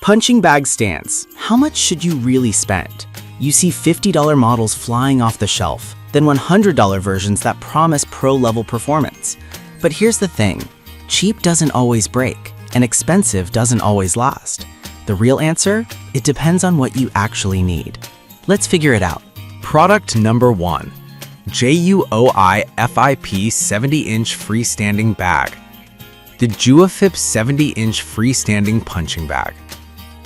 Punching bag stands. How much should you really spend? You see $50 models flying off the shelf, then $100 versions that promise pro-level performance. But here's the thing, cheap doesn't always break, and expensive doesn't always last. The real answer? It depends on what you actually need. Let's figure it out. Product number 1. JUOI FIP 70-inch freestanding bag. The JUOFIP 70-inch freestanding punching bag.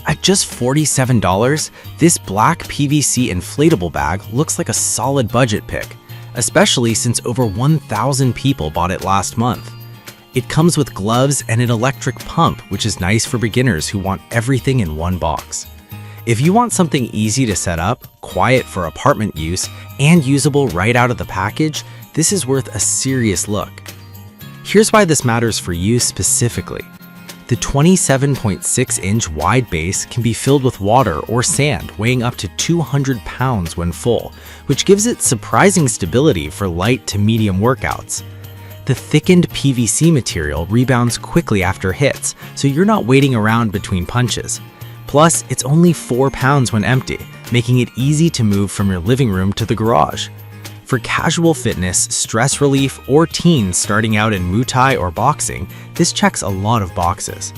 At just $47, this black PVC inflatable bag looks like a solid budget pick, especially since over 1,000 people bought it last month. It comes with gloves and an electric pump, which is nice for beginners who want everything in one box. If you want something easy to set up, quiet for apartment use, and usable right out of the package, this is worth a serious look. Here's why this matters for you specifically. The 27.6-inch wide base can be filled with water or sand weighing up to 200 pounds when full, which gives it surprising stability for light to medium workouts. The thickened PVC material rebounds quickly after hits, so you're not waiting around between punches. Plus, it's only 4 pounds when empty, making it easy to move from your living room to the garage. For casual fitness, stress relief, or teens starting out in Muay Thai or boxing, this checks a lot of boxes.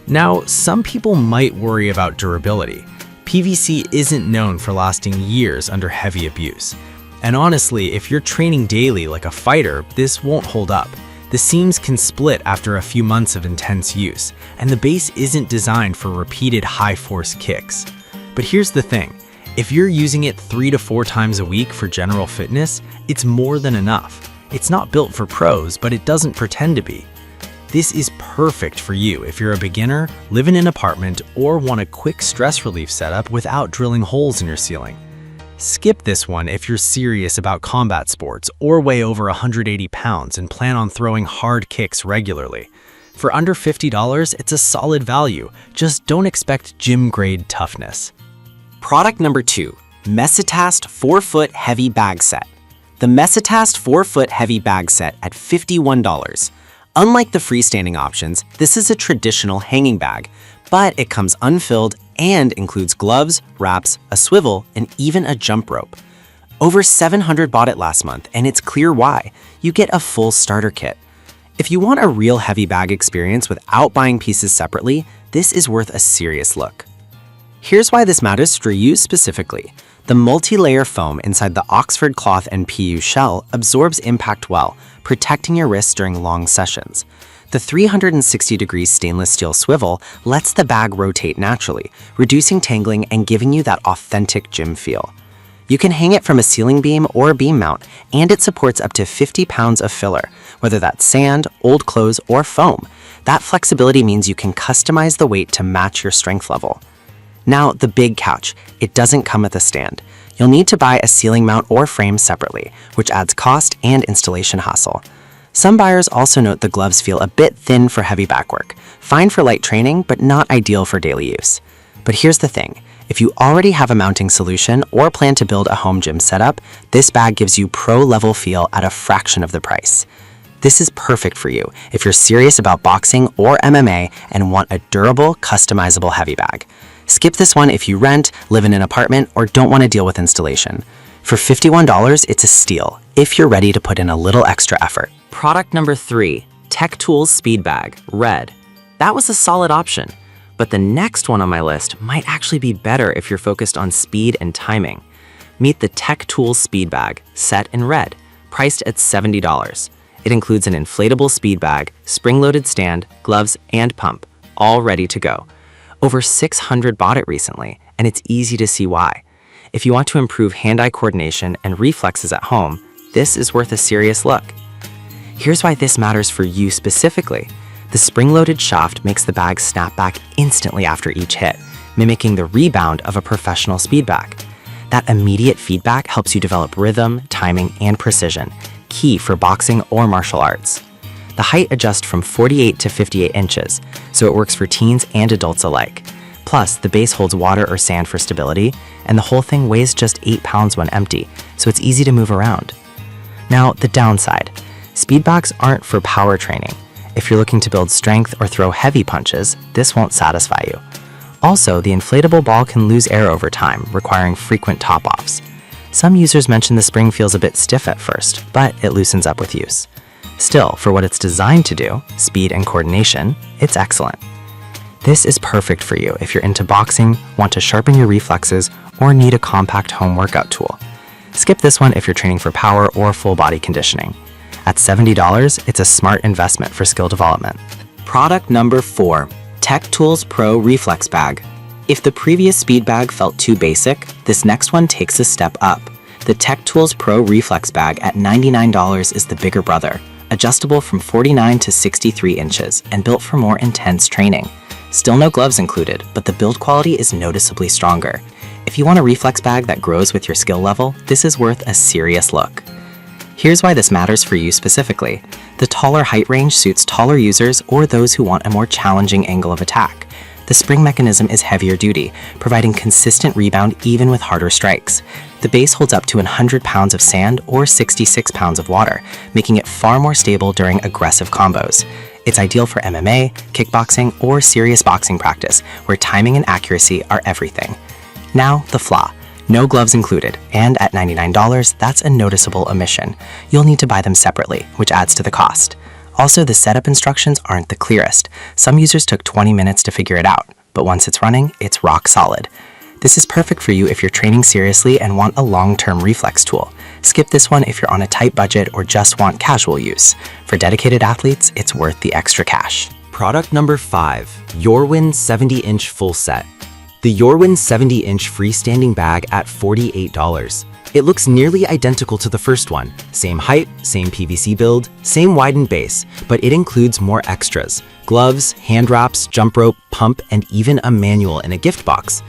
Now, some people might worry about durability. PVC isn't known for lasting years under heavy abuse. And honestly, if you're training daily like a fighter, this won't hold up. The seams can split after a few months of intense use, and the base isn't designed for repeated high-force kicks. But here's the thing. If you're using it 3 to 4 times a week for general fitness, it's more than enough. It's not built for pros, but it doesn't pretend to be. This is perfect for you if you're a beginner, live in an apartment, or want a quick stress relief setup without drilling holes in your ceiling. Skip this one if you're serious about combat sports or weigh over 180 pounds and plan on throwing hard kicks regularly. For under $50, it's a solid value. Just don't expect gym-grade toughness. Product number 2, Mesitast 4-foot heavy bag set. The Mesitast 4-foot heavy bag set at $51. Unlike the freestanding options, this is a traditional hanging bag, but it comes unfilled and includes gloves, wraps, a swivel, and even a jump rope. Over 700 bought it last month, and it's clear why. You get a full starter kit. If you want a real heavy bag experience without buying pieces separately, this is worth a serious look. Here's why this matters for you specifically. The multi-layer foam inside the Oxford cloth and PU shell absorbs impact well, protecting your wrists during long sessions. The 360-degree stainless steel swivel lets the bag rotate naturally, reducing tangling and giving you that authentic gym feel. You can hang it from a ceiling beam or a beam mount, and it supports up to 50 pounds of filler, whether that's sand, old clothes, or foam. That flexibility means you can customize the weight to match your strength level. Now, the big catch, it doesn't come with a stand. You'll need to buy a ceiling mount or frame separately, which adds cost and installation hassle. Some buyers also note the gloves feel a bit thin for heavy back work, fine for light training, but not ideal for daily use. But here's the thing, if you already have a mounting solution or plan to build a home gym setup, this bag gives you pro-level feel at a fraction of the price. This is perfect for you if you're serious about boxing or MMA and want a durable, customizable heavy bag. Skip this one if you rent, live in an apartment, or don't want to deal with installation. For $51, it's a steal if you're ready to put in a little extra effort. Product number 3, Tech Tools Speed Bag, red. That was a solid option, but the next one on my list might actually be better if you're focused on speed and timing. Meet the Tech Tools Speed Bag, set in red, priced at $70. It includes an inflatable speed bag, spring-loaded stand, gloves, and pump, all ready to go. Over 600 bought it recently, and it's easy to see why. If you want to improve hand-eye coordination and reflexes at home, this is worth a serious look. Here's why this matters for you specifically. The spring-loaded shaft makes the bag snap back instantly after each hit, mimicking the rebound of a professional speed bag. That immediate feedback helps you develop rhythm, timing, and precision, key for boxing or martial arts. The height adjusts from 48 to 58 inches, so it works for teens and adults alike. Plus, the base holds water or sand for stability, and the whole thing weighs just 8 pounds when empty, so it's easy to move around. Now, the downside. Speed bags aren't for power training. If you're looking to build strength or throw heavy punches, this won't satisfy you. Also, the inflatable ball can lose air over time, requiring frequent top-offs. Some users mention the spring feels a bit stiff at first, but it loosens up with use. Still, for what it's designed to do, speed and coordination, it's excellent. This is perfect for you if you're into boxing, want to sharpen your reflexes, or need a compact home workout tool. Skip this one if you're training for power or full body conditioning. At $70, it's a smart investment for skill development. Product number 4, Tech Tools Pro Reflex Bag. If the previous speed bag felt too basic, this next one takes a step up. The Tech Tools Pro Reflex Bag at $99 is the bigger brother, adjustable from 49 to 63 inches and built for more intense training. Still no gloves included, but the build quality is noticeably stronger. If you want a reflex bag that grows with your skill level, this is worth a serious look. Here's why this matters for you specifically. The taller height range suits taller users or those who want a more challenging angle of attack. The spring mechanism is heavier duty, providing consistent rebound even with harder strikes. The base holds up to 100 pounds of sand or 66 pounds of water, making it far more stable during aggressive combos. It's ideal for MMA, kickboxing, or serious boxing practice, where timing and accuracy are everything. Now, the flaw. No gloves included, and at $99, that's a noticeable omission. You'll need to buy them separately, which adds to the cost. Also, the setup instructions aren't the clearest. Some users took 20 minutes to figure it out, but once it's running, it's rock solid. This is perfect for you if you're training seriously and want a long-term reflex tool. Skip this one if you're on a tight budget or just want casual use. For dedicated athletes, it's worth the extra cash. Product number 5, Yorwin 70-inch full set. The Yorwin 70-inch freestanding bag at $48. It looks nearly identical to the first one. Same height, same PVC build, same widened base, but it includes more extras: gloves, hand wraps, jump rope, pump, and even a manual in a gift box.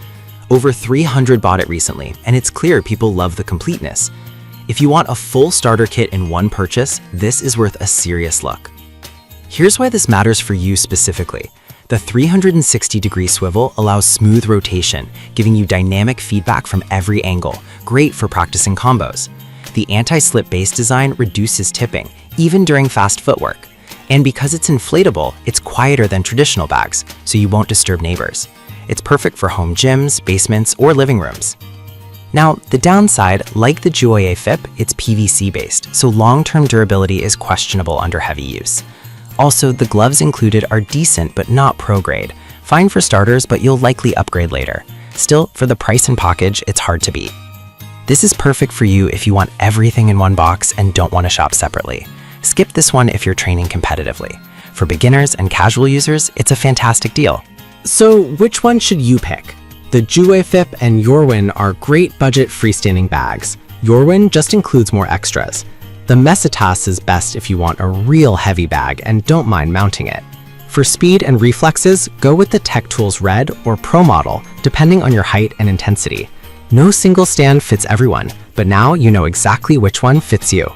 Over 300 bought it recently, and it's clear people love the completeness. If you want a full starter kit in one purchase, this is worth a serious look. Here's why this matters for you specifically. The 360-degree swivel allows smooth rotation, giving you dynamic feedback from every angle, great for practicing combos. The anti-slip base design reduces tipping, even during fast footwork. And because it's inflatable, it's quieter than traditional bags, so you won't disturb neighbors. It's perfect for home gyms, basements, or living rooms. Now, the downside, like the Muay FIP, it's PVC-based, so long-term durability is questionable under heavy use. Also, the gloves included are decent but not pro-grade. Fine for starters, but you'll likely upgrade later. Still, for the price and package, it's hard to beat. This is perfect for you if you want everything in one box and don't want to shop separately. Skip this one if you're training competitively. For beginners and casual users, it's a fantastic deal. So, which one should you pick? The Muay FIP and Yorwin are great budget freestanding bags. Yorwin just includes more extras. The Mesitas is best if you want a real heavy bag and don't mind mounting it. For speed and reflexes, go with the Tech Tools Red or Pro model, depending on your height and intensity. No single stand fits everyone, but now you know exactly which one fits you.